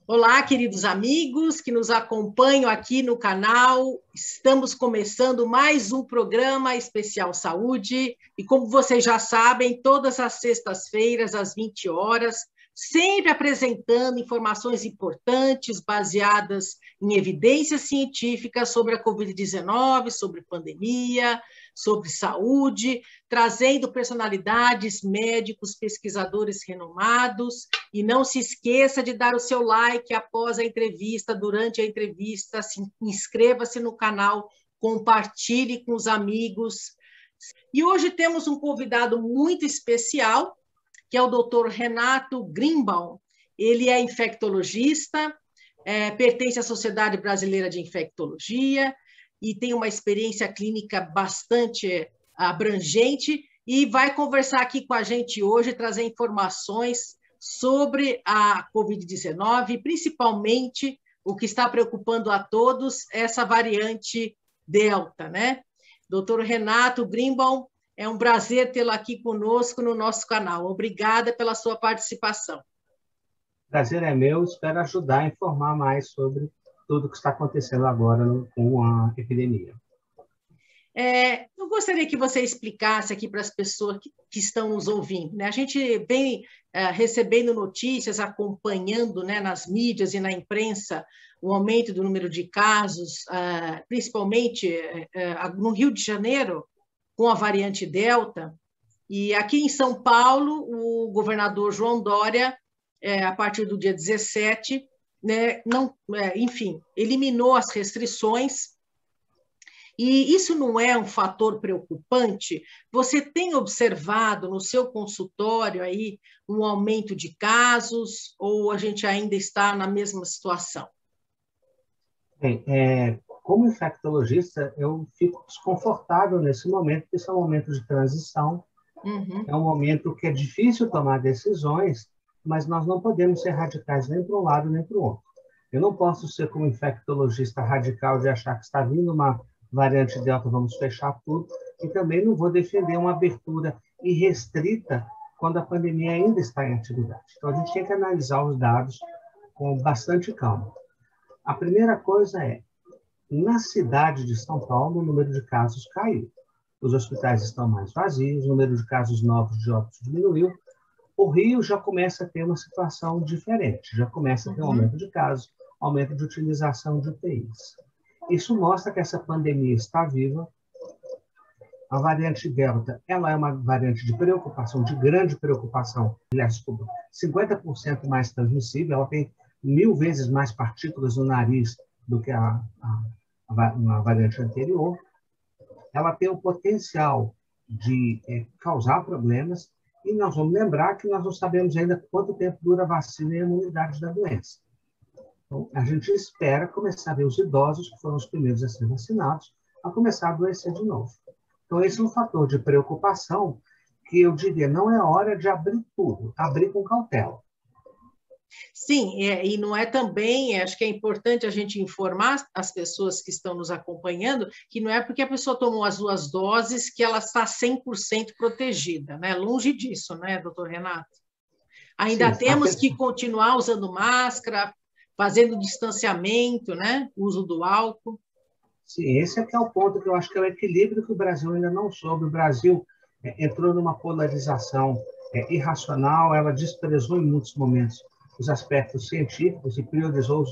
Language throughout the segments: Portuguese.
Olá, queridos amigos que nos acompanham aqui no canal. Estamos começando mais um programa especial Saúde. E como vocês já sabem, todas as sextas-feiras, às 20 horas, sempre apresentando informações importantes, baseadas em evidências científicas sobre a Covid-19, sobre pandemia, sobre saúde, trazendo personalidades, médicos, pesquisadores renomados. E não se esqueça de dar o seu like após a entrevista, durante a entrevista, inscreva-se no canal, compartilhe com os amigos. E hoje temos um convidado muito especial, que é o Dr. Renato Greenbaum. Ele é infectologista, pertence à Sociedade Brasileira de Infectologia e tem uma experiência clínica bastante abrangente e vai conversar aqui com a gente hoje, trazer informações sobre a Covid-19, principalmente o que está preocupando a todos, essa variante Delta, né? Doutor Renato Greenbaum, é um prazer tê-lo aqui conosco no nosso canal. Obrigada pela sua participação. Prazer é meu, espero ajudar a informar mais sobre tudo o que está acontecendo agora com a epidemia. Eu gostaria que você explicasse aqui para as pessoas que estão nos ouvindo, né? A gente vem recebendo notícias, acompanhando, né, nas mídias e na imprensa o aumento do número de casos, principalmente no Rio de Janeiro, com a variante Delta. E aqui em São Paulo, o governador João Dória, a partir do dia 17, né, enfim, eliminou as restrições. E isso não é um fator preocupante? Você tem observado no seu consultório aí um aumento de casos ou a gente ainda está na mesma situação? Bem, como infectologista, eu fico desconfortável nesse momento, porque esse é um momento de transição, é um momento que é difícil tomar decisões, mas nós não podemos ser radicais nem para um lado nem para o outro. Eu não posso ser, como infectologista, radical de achar que está vindo uma variante Delta, vamos fechar tudo, e também não vou defender uma abertura irrestrita quando a pandemia ainda está em atividade. Então, a gente tem que analisar os dados com bastante calma. A primeira coisa é, na cidade de São Paulo, o número de casos caiu. Os hospitais estão mais vazios, o número de casos novos de óbitos diminuiu. O Rio já começa a ter uma situação diferente, já começa a ter um aumento de casos, aumento de utilização de UTIs. Isso mostra que essa pandemia está viva. A variante Delta, ela é uma variante de preocupação, de grande preocupação, aliás, 50% mais transmissível, ela tem 1000 vezes mais partículas no nariz do que a variante anterior. Ela tem o potencial de causar problemas, e nós vamos lembrar que nós não sabemos ainda quanto tempo dura a vacina e a imunidade da doença. Então, a gente espera começar a ver os idosos, que foram os primeiros a ser vacinados, a começar a adoecer de novo. Então, esse é um fator de preocupação que eu diria, não é hora de abrir tudo, abrir com cautela. Sim, e não é também, acho que é importante a gente informar as pessoas que estão nos acompanhando que não é porque a pessoa tomou as 2 doses que ela está 100% protegida, né? Longe disso, né, doutor Renato? Ainda temos que continuar usando máscara, fazendo distanciamento, né? Uso do álcool. Sim, esse é que é o ponto que eu acho que é o equilíbrio que o Brasil ainda não soube. O Brasil entrou numa polarização irracional, ela desprezou em muitos momentos os aspectos científicos e priorizou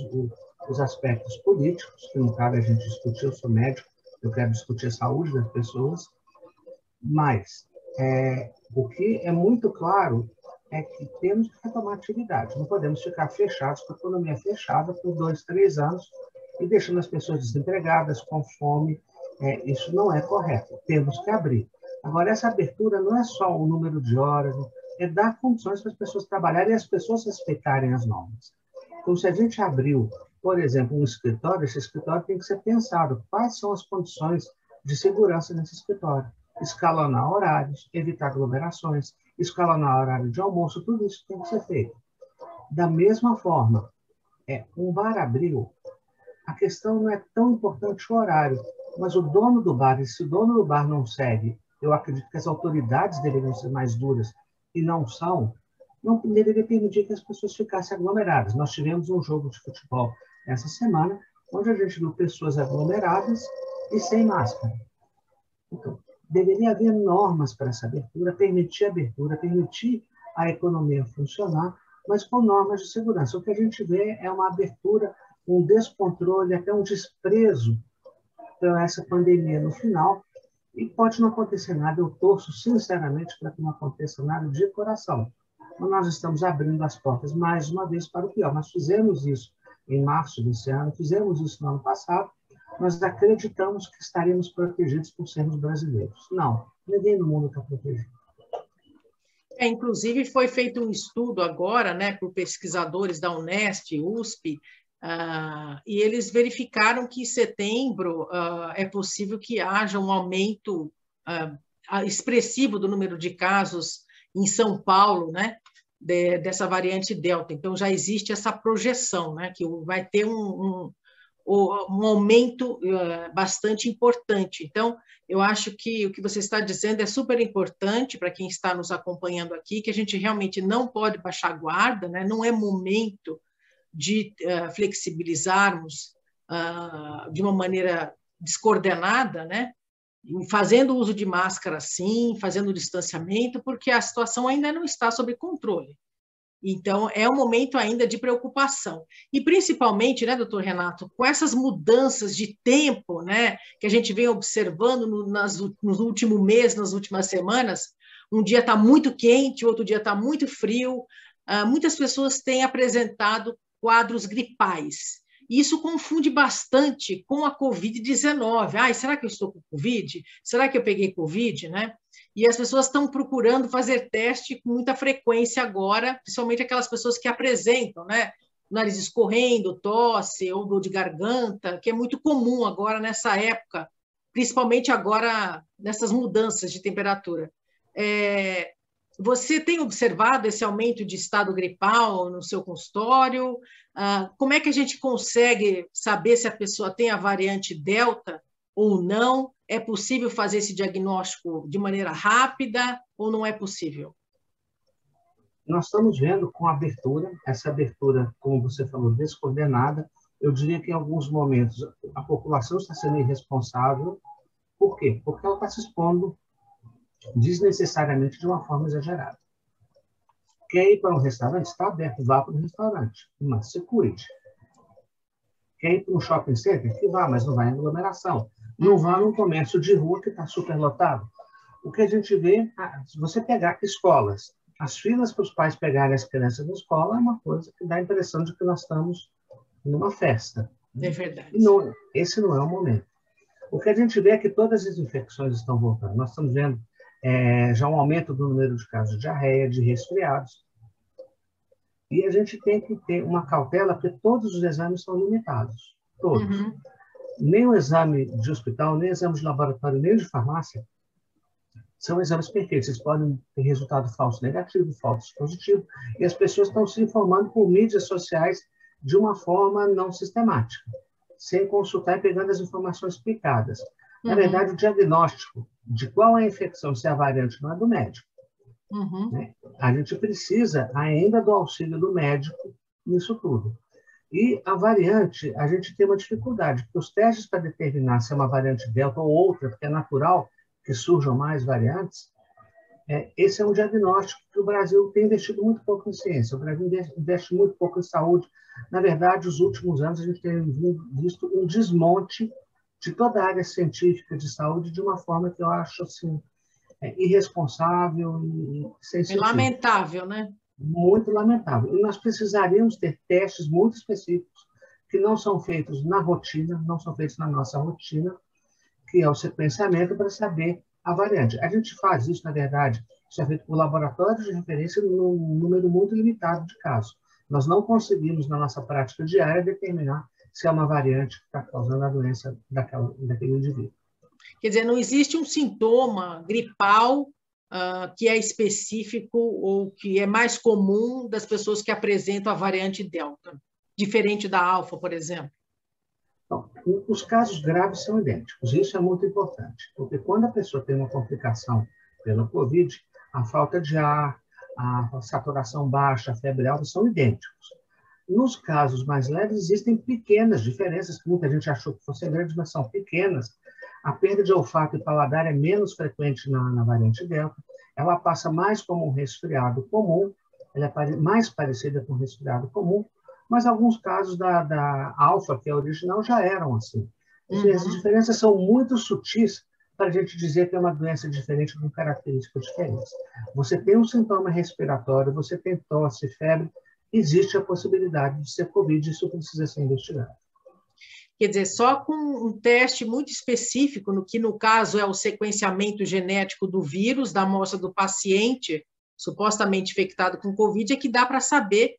os aspectos políticos, que no caso a gente discutiu, eu sou médico, eu quero discutir a saúde das pessoas, mas o que é muito claro é que temos que retomar atividade, não podemos ficar fechados com a economia fechada por 2, 3 anos e deixando as pessoas desempregadas, com fome. Isso não é correto, temos que abrir. Agora, essa abertura não é só o número de horas, é dar condições para as pessoas trabalharem e as pessoas respeitarem as normas. Então, se a gente abriu, por exemplo, um escritório, esse escritório tem que ser pensado quais são as condições de segurança nesse escritório. Escalonar horários, evitar aglomerações, escalonar horário de almoço, tudo isso tem que ser feito. Da mesma forma, um bar abriu, a questão não é tão importante o horário, mas o dono do bar, e se o dono do bar não segue, eu acredito que as autoridades deveriam ser mais duras, e não são, não deveria permitir que as pessoas ficassem aglomeradas. Nós tivemos um jogo de futebol essa semana, onde a gente viu pessoas aglomeradas e sem máscara. Então, deveria haver normas para essa abertura, permitir a economia funcionar, mas com normas de segurança. O que a gente vê é uma abertura, um descontrole, até um desprezo para essa pandemia no final, e pode não acontecer nada. Eu torço sinceramente para que não aconteça nada de coração. Mas nós estamos abrindo as portas mais uma vez para o pior. Nós fizemos isso em março desse ano, fizemos isso no ano passado, nós acreditamos que estaremos protegidos por sermos brasileiros. Não, ninguém no mundo está protegido. Inclusive, foi feito um estudo agora, né, por pesquisadores da Unesp, USP, e eles verificaram que em setembro é possível que haja um aumento expressivo do número de casos em São Paulo, né, dessa variante Delta. Então, já existe essa projeção, né, que vai ter um aumento bastante importante. Então, eu acho que o que você está dizendo é super importante para quem está nos acompanhando aqui, que a gente realmente não pode baixar a guarda, né? Não é momento de flexibilizarmos de uma maneira descoordenada, né? Fazendo uso de máscara, sim, fazendo distanciamento, porque a situação ainda não está sob controle. Então, é um momento ainda de preocupação. E, principalmente, né, doutor Renato, com essas mudanças de tempo, né, que a gente vem observando nos últimos meses, nas últimas semanas, um dia está muito quente, outro dia está muito frio, muitas pessoas têm apresentado quadros gripais. E isso confunde bastante com a Covid-19. Será que eu estou com Covid? Será que eu peguei Covid, né? E as pessoas estão procurando fazer teste com muita frequência agora, principalmente aquelas pessoas que apresentam, né? Nariz escorrendo, tosse ou dor de garganta, que é muito comum agora nessa época, principalmente agora nessas mudanças de temperatura. Você tem observado esse aumento de estado gripal no seu consultório? Como é que a gente consegue saber se a pessoa tem a variante Delta ou não? É possível fazer esse diagnóstico de maneira rápida ou não é possível? Nós estamos vendo com abertura, essa abertura, como você falou, descoordenada. Eu diria que em alguns momentos a população está sendo irresponsável. Por quê? Porque ela está se expondo desnecessariamente de uma forma exagerada. Quer ir para um restaurante? Está aberto, vá para o restaurante, mas se cuide. Quer ir para um shopping center? Que vá, mas não vai em aglomeração. Não vá num comércio de rua que está superlotado. O que a gente vê, se você pegar escolas, as filas para os pais pegarem as crianças na escola é uma coisa que dá a impressão de que nós estamos numa festa. É verdade. Esse não é o momento. O que a gente vê é que todas as infecções estão voltando. Nós estamos vendo já um aumento do número de casos de diarreia, de resfriados. E a gente tem que ter uma cautela, porque todos os exames são limitados. Todos. Nem o exame de hospital, nem o exame de laboratório, nem o de farmácia são exames perfeitos. Eles podem ter resultado falso negativo, falso positivo, e as pessoas estão se informando por mídias sociais de uma forma não sistemática, sem consultar e pegando as informações picadas. Na verdade, o diagnóstico de qual é a infecção, se é a variante, não é do médico. Né? A gente precisa ainda do auxílio do médico nisso tudo. E a variante, a gente tem uma dificuldade, porque os testes para determinar se é uma variante Delta ou outra, porque é natural que surjam mais variantes, esse é um diagnóstico que o Brasil tem investido muito pouco em ciência, o Brasil investe muito pouco em saúde. Na verdade, nos últimos anos, a gente tem visto um desmonte de toda a área científica de saúde de uma forma que eu acho assim, irresponsável e sem sentido. Lamentável, né? Muito lamentável. E nós precisaríamos ter testes muito específicos que não são feitos na rotina, não são feitos na nossa rotina, que é o sequenciamento para saber a variante. A gente faz isso, na verdade, isso é feito por laboratórios de referência num número muito limitado de casos. Nós não conseguimos, na nossa prática diária, determinar se é uma variante que está causando a doença daquele indivíduo. Quer dizer, não existe um sintoma gripal que é específico ou que é mais comum das pessoas que apresentam a variante Delta, diferente da Alfa, por exemplo? Então, os casos graves são idênticos. Isso é muito importante, porque quando a pessoa tem uma complicação pela Covid, a falta de ar, a saturação baixa, a febre alta, são idênticos. Nos casos mais leves, existem pequenas diferenças, que muita gente achou que fossem grandes, mas são pequenas. A perda de olfato e paladar é menos frequente na variante Delta. Ela passa mais como um resfriado comum, ela é mais parecida com um resfriado comum, mas alguns casos da alfa, que é a original, já eram assim. As diferenças são muito sutis para a gente dizer que é uma doença diferente com características diferentes. Você tem um sintoma respiratório, você tem tosse, febre, existe a possibilidade de ser Covid, isso precisa ser investigado. Quer dizer, só com um teste muito específico, no que no caso é o sequenciamento genético do vírus, da amostra do paciente supostamente infectado com Covid, é que dá para saber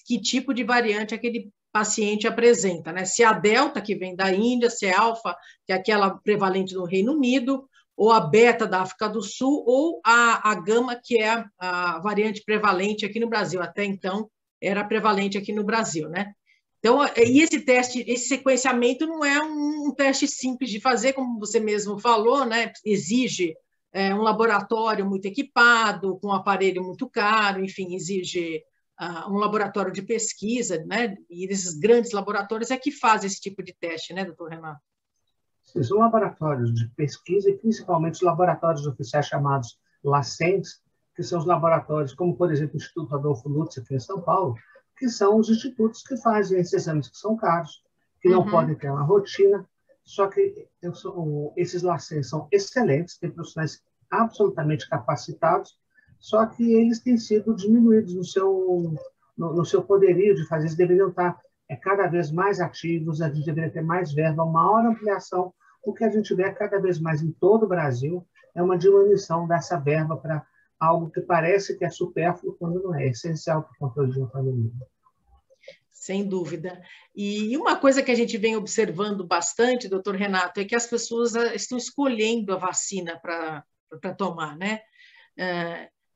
que tipo de variante aquele paciente apresenta, né? Se é a Delta, que vem da Índia, se é a Alfa, que é aquela prevalente no Reino Unido, ou a Beta da África do Sul, ou a Gama, que é a variante prevalente aqui no Brasil. Até então, era prevalente aqui no Brasil, né? Então, e esse teste, esse sequenciamento não é um teste simples de fazer, como você mesmo falou, né? Exige um laboratório muito equipado, com um aparelho muito caro, enfim, exige um laboratório de pesquisa, né? E esses grandes laboratórios é que fazem esse tipo de teste, né, doutor Renato? São laboratórios de pesquisa e principalmente os laboratórios oficiais chamados LACENS, que são os laboratórios, como, por exemplo, o Instituto Adolfo Lutz, aqui em São Paulo, que são os institutos que fazem esses exames que são caros, que não podem ter uma rotina, só que esses LACENS são excelentes, têm profissionais absolutamente capacitados, só que eles têm sido diminuídos no seu poderio de fazer, eles deveriam estar cada vez mais ativos, a gente deveria ter mais verba, maior ampliação. O que a gente vê cada vez mais em todo o Brasil é uma diminuição dessa verba para algo que parece que é supérfluo, quando não é essencial para o controle de uma pandemia. Sem dúvida. E uma coisa que a gente vem observando bastante, doutor Renato, é que as pessoas estão escolhendo a vacina para tomar, né?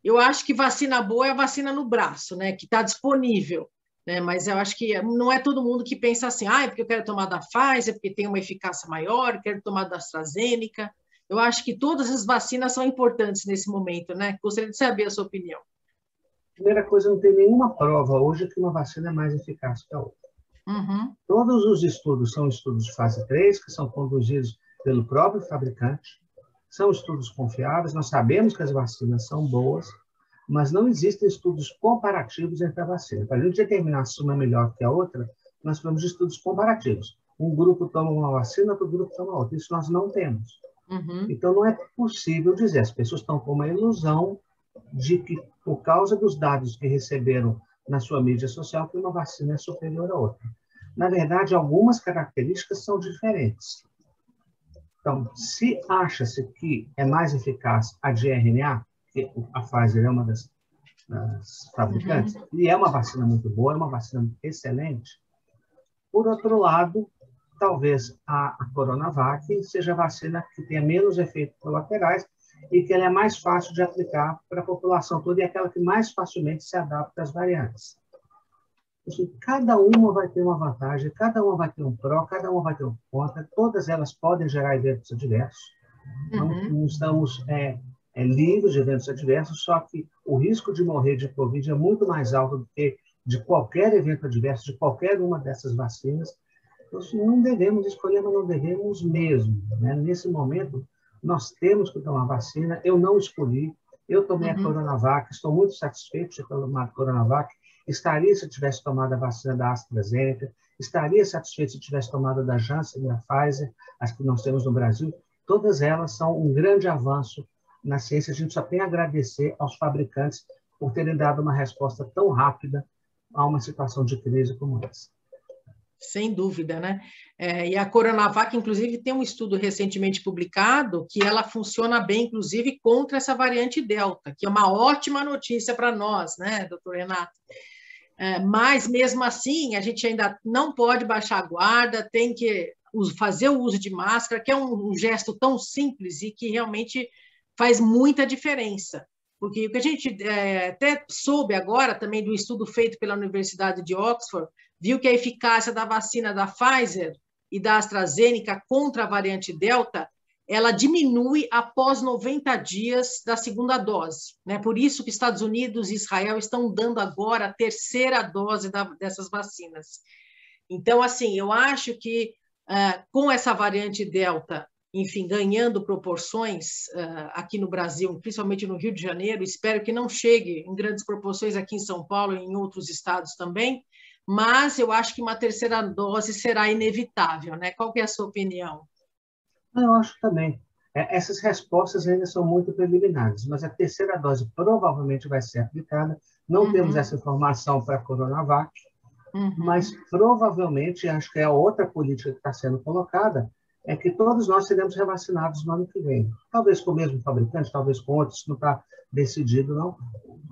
Eu acho que vacina boa é a vacina no braço, né? Que está disponível. Né? Mas eu acho que não é todo mundo que pensa assim, é porque eu quero tomar da Pfizer, porque tem uma eficácia maior, quero tomar da AstraZeneca. Eu acho que todas as vacinas são importantes nesse momento, né? Gostaria de saber a sua opinião. Primeira coisa, não tem nenhuma prova hoje que uma vacina é mais eficaz que a outra. Todos os estudos são estudos de fase 3, que são conduzidos pelo próprio fabricante, são estudos confiáveis, nós sabemos que as vacinas são boas, mas não existem estudos comparativos entre a vacina. Para a gente determinar se uma é melhor que a outra, nós precisamos de estudos comparativos. Um grupo toma uma vacina, outro grupo toma outra. Isso nós não temos. Então, não é possível dizer. As pessoas estão com uma ilusão de que, por causa dos dados que receberam na sua mídia social, que uma vacina é superior à outra. Na verdade, algumas características são diferentes. Então, se acha-se que é mais eficaz a de RNA, que a Pfizer é uma das fabricantes, e é uma vacina muito boa, é uma vacina excelente. Por outro lado, talvez a Coronavac seja a vacina que tenha menos efeitos colaterais e que ela é mais fácil de aplicar para a população toda e é aquela que mais facilmente se adapta às variantes. Assim, cada uma vai ter uma vantagem, cada uma vai ter um pró, cada uma vai ter um contra, todas elas podem gerar eventos adversos. Não estamos livres de eventos adversos, só que o risco de morrer de Covid é muito mais alto do que de qualquer evento adverso, de qualquer uma dessas vacinas. Então, não devemos escolher, mas não devemos mesmo. Né? Nesse momento, nós temos que tomar vacina. Eu não escolhi, eu tomei a Coronavac, estou muito satisfeito de ter tomado a Coronavac. Estaria se eu tivesse tomado a vacina da AstraZeneca, estaria satisfeito se eu tivesse tomado da Janssen e da Pfizer, as que nós temos no Brasil. Todas elas são um grande avanço na ciência. A gente só tem a agradecer aos fabricantes por terem dado uma resposta tão rápida a uma situação de crise como essa. Sem dúvida, né? E a Coronavac, inclusive, tem um estudo recentemente publicado que ela funciona bem, inclusive, contra essa variante Delta, que é uma ótima notícia para nós, né, doutor Renato? Mas, mesmo assim, a gente ainda não pode baixar a guarda, tem que fazer o uso de máscara, que é um gesto tão simples e que realmente faz muita diferença. Porque o que a gente até soube agora também do estudo feito pela Universidade de Oxford, viu que a eficácia da vacina da Pfizer e da AstraZeneca contra a variante Delta ela diminui após 90 dias da segunda dose, né? Por isso que Estados Unidos e Israel estão dando agora a terceira dose dessas vacinas. Então, assim, eu acho que com essa variante Delta, enfim, ganhando proporções aqui no Brasil, principalmente no Rio de Janeiro, espero que não chegue em grandes proporções aqui em São Paulo e em outros estados também, mas eu acho que uma terceira dose será inevitável, né? Qual que é a sua opinião? Eu acho também. Essas respostas ainda são muito preliminares, mas a terceira dose provavelmente vai ser aplicada. Não temos essa informação para a Coronavac, mas provavelmente, acho que é a outra política que está sendo colocada, é que todos nós seremos revacinados no ano que vem. Talvez com o mesmo fabricante, talvez com outros, não está decidido, não,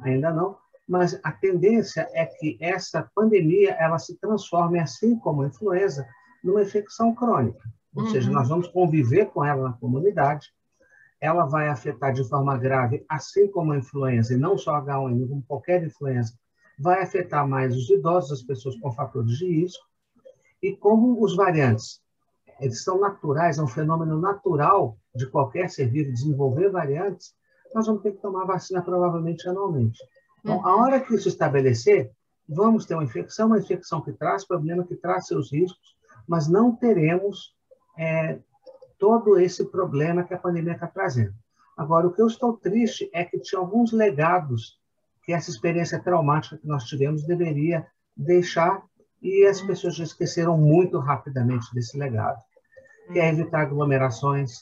ainda não. Mas a tendência é que essa pandemia ela se transforme, assim como a influenza, numa infecção crônica. Ou seja, nós vamos conviver com ela na comunidade, ela vai afetar de forma grave, assim como a influenza, e não só a H1N1, como qualquer influenza, vai afetar mais os idosos, as pessoas com fatores de risco, e como os variantes, eles são naturais, é um fenômeno natural de qualquer ser vivo desenvolver variantes, nós vamos ter que tomar vacina provavelmente anualmente. Então, a hora que isso estabelecer, vamos ter uma infecção que traz problema, que traz seus riscos, mas não teremos todo esse problema que a pandemia está trazendo. Agora, o que eu estou triste é que tinha alguns legados que essa experiência traumática que nós tivemos deveria deixar, e as pessoas já esqueceram muito rapidamente desse legado, que é evitar aglomerações,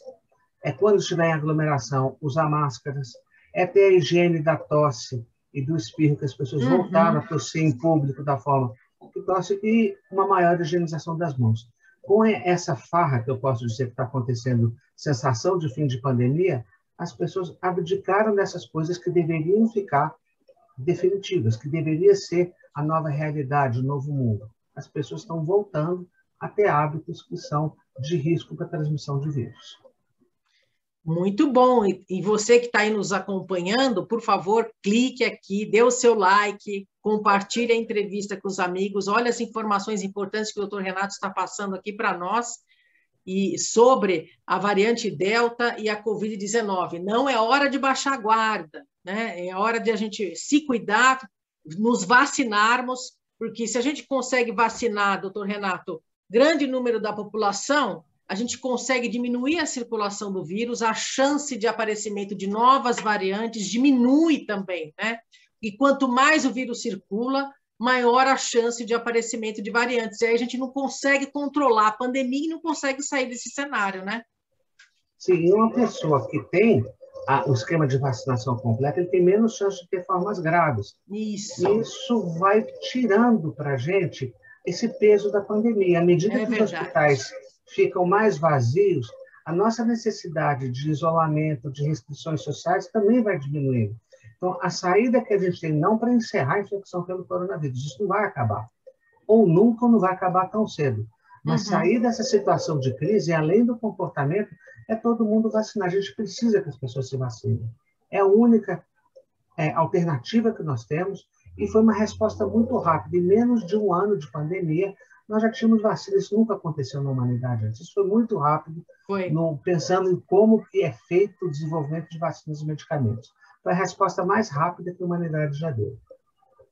é quando estiver em aglomeração, usar máscaras, é ter a higiene da tosse e do espirro, que as pessoas voltaram a tossir em público da forma que tosse, e uma maior higienização das mãos. Com essa farra que eu posso dizer que está acontecendo, sensação de fim de pandemia, as pessoas abdicaram dessas coisas que deveriam ficar definitivas, que deveria ser a nova realidade, o novo mundo. As pessoas estão voltando a ter hábitos que são de risco para a transmissão de vírus. Muito bom. E você que está aí nos acompanhando, por favor, clique aqui, dê o seu like, compartilhe a entrevista com os amigos, olha as informações importantes que o Dr. Renato está passando aqui para nós e sobre a variante Delta e a Covid-19. Não é hora de baixar a guarda, né? É hora de a gente se cuidar, nos vacinarmos, porque se a gente consegue vacinar, Dr. Renato, grande número da população, a gente consegue diminuir a circulação do vírus, a chance de aparecimento de novas variantes diminui também, né? E quanto mais o vírus circula, maior a chance de aparecimento de variantes. E aí a gente não consegue controlar a pandemia e não consegue sair desse cenário, né? Sim, uma pessoa que tem o esquema de vacinação completo, ele tem menos chance de ter formas graves. Isso vai tirando para a gente esse peso da pandemia. À medida que os hospitais ficam mais vazios, a nossa necessidade de isolamento, de restrições sociais também vai diminuindo. Então, a saída que a gente tem, não para encerrar a infecção pelo coronavírus, isso não vai acabar. Ou nunca não vai acabar tão cedo. Mas sair dessa situação de crise, além do comportamento, é todo mundo vacinar. A gente precisa que as pessoas se vacinem. É a única alternativa que nós temos, e foi uma resposta muito rápida. Em menos de um ano de pandemia, nós já tínhamos vacina. Isso nunca aconteceu na humanidade antes. Isso foi muito rápido, pensando em como que é feito o desenvolvimento de vacinas e medicamentos. Foi a resposta mais rápida que a humanidade já deu.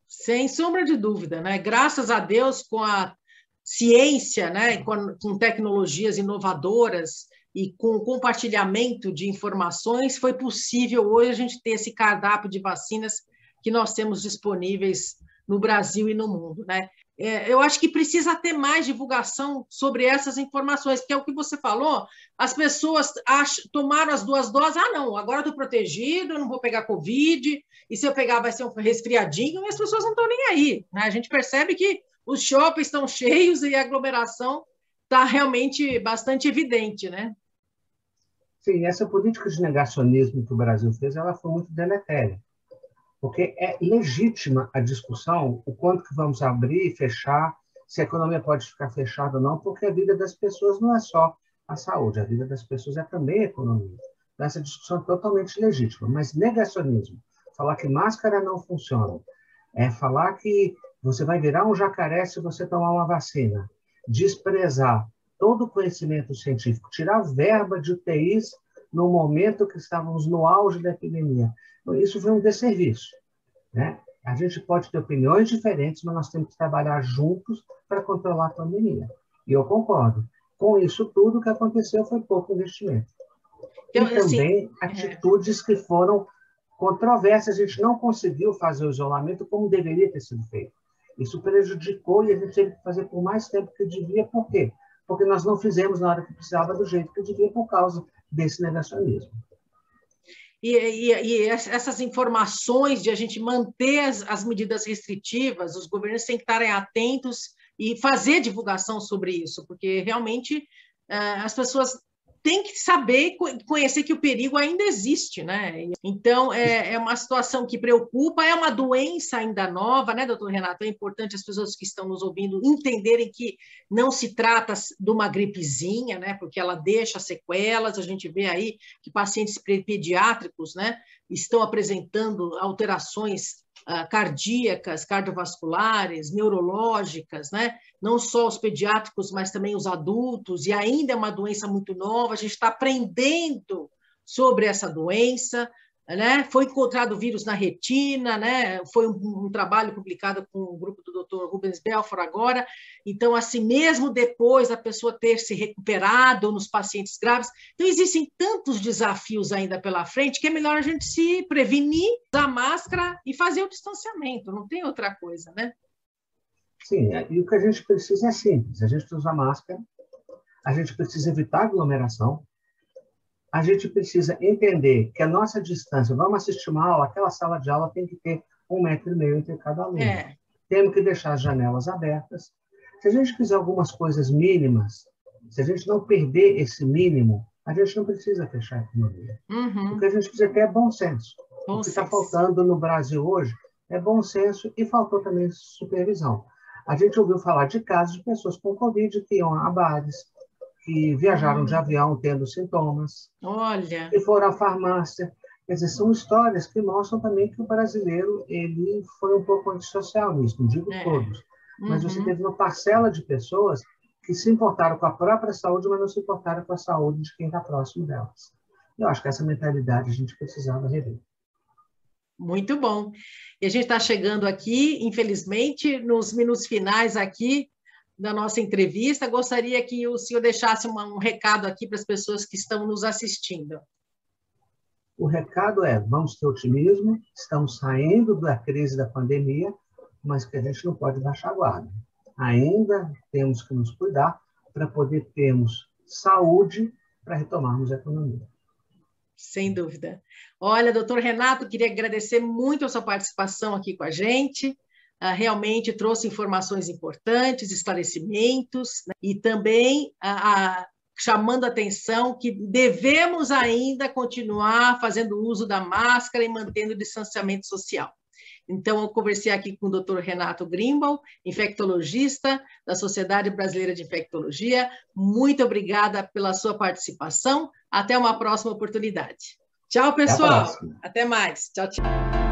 Sem sombra de dúvida, né? Graças a Deus, com a ciência, né? Com tecnologias inovadoras e com o compartilhamento de informações, foi possível hoje a gente ter esse cardápio de vacinas que nós temos disponíveis no Brasil e no mundo, né? Eu acho que precisa ter mais divulgação sobre essas informações, porque é o que você falou, as pessoas tomaram as 2 doses, não, agora estou protegido, eu não vou pegar Covid, e se eu pegar vai ser um resfriadinho, e as pessoas não estão nem aí, né? A gente percebe que os shoppings estão cheios e a aglomeração está realmente bastante evidente, né? Sim, essa política de negacionismo que o Brasil fez, ela foi muito deletéria. Porque é legítima a discussão, o quanto que vamos abrir e fechar, se a economia pode ficar fechada ou não, porque a vida das pessoas não é só a saúde, a vida das pessoas é também a economia. Então, essa discussão é totalmente legítima, mas negacionismo, falar que máscara não funciona, falar que você vai virar um jacaré se você tomar uma vacina, desprezar todo o conhecimento científico, tirar verba de UTIs no momento que estávamos no auge da epidemia. Então, isso foi um desserviço, né? A gente pode ter opiniões diferentes, mas nós temos que trabalhar juntos para controlar a pandemia. E eu concordo. Com isso tudo, o que aconteceu foi pouco investimento. Então, e também atitudes que foram controversas. A gente não conseguiu fazer o isolamento como deveria ter sido feito. Isso prejudicou e a gente teve que fazer por mais tempo que devia. Por quê? Porque nós não fizemos na hora que precisava do jeito que devia por causa desse negacionismo. E essas informações de a gente manter as medidas restritivas, os governos têm que estarem atentos e fazer divulgação sobre isso, porque realmente as pessoas têm que saber, conhecer que o perigo ainda existe, né? Então, é uma situação que preocupa, é uma doença ainda nova, né, doutor Renato? É importante as pessoas que estão nos ouvindo entenderem que não se trata de uma gripezinha, né, porque ela deixa sequelas. A gente vê aí que pacientes pediátricos, né, estão apresentando alterações cardíacas, cardiovasculares, neurológicas, né? Não só os pediátricos, mas também os adultos, e ainda é uma doença muito nova, a gente está aprendendo sobre essa doença, né? Foi encontrado vírus na retina, né? Foi um trabalho publicado com o grupo do Dr. Rubens Belfort agora. Então, assim, mesmo depois da pessoa ter se recuperado nos pacientes graves, então existem tantos desafios ainda pela frente que é melhor a gente se prevenir, usar máscara e fazer o distanciamento, não tem outra coisa, né? Sim, e o que a gente precisa é simples, a gente usa máscara, a gente precisa evitar aglomeração, a gente precisa entender que a nossa distância, vamos assistir uma aula, aquela sala de aula tem que ter 1,5 m entre cada aluno. Temos que deixar as janelas abertas. Se a gente fizer algumas coisas mínimas, se a gente não perder esse mínimo, a gente não precisa fechar a economia. O que a gente precisa ter é bom senso. O que está faltando no Brasil hoje é bom senso e faltou também supervisão. A gente ouviu falar de casos de pessoas com Covid que iam a bares, que viajaram de avião tendo sintomas, que foram à farmácia. Quer dizer, são histórias que mostram também que o brasileiro ele foi um pouco antissocial nisso, não digo todos, mas você teve uma parcela de pessoas que se importaram com a própria saúde, mas não se importaram com a saúde de quem está próximo delas. Eu acho que essa mentalidade a gente precisava rever. Muito bom. E a gente está chegando aqui, infelizmente, nos minutos finais aqui da nossa entrevista. Gostaria que o senhor deixasse um recado aqui para as pessoas que estão nos assistindo. O recado é, vamos ter otimismo, estamos saindo da crise da pandemia, mas que a gente não pode baixar a guarda. Ainda temos que nos cuidar para poder termos saúde para retomarmos a economia. Sem dúvida. Olha, doutor Renato, queria agradecer muito a sua participação aqui com a gente. Realmente trouxe informações importantes, esclarecimentos, né? E também chamando a atenção que devemos ainda continuar fazendo uso da máscara e mantendo o distanciamento social. Então, eu conversei aqui com o Dr. Renato Grimbaud, infectologista da Sociedade Brasileira de Infectologia. Muito obrigada pela sua participação. Até uma próxima oportunidade. Tchau, pessoal. Até mais. Tchau, tchau.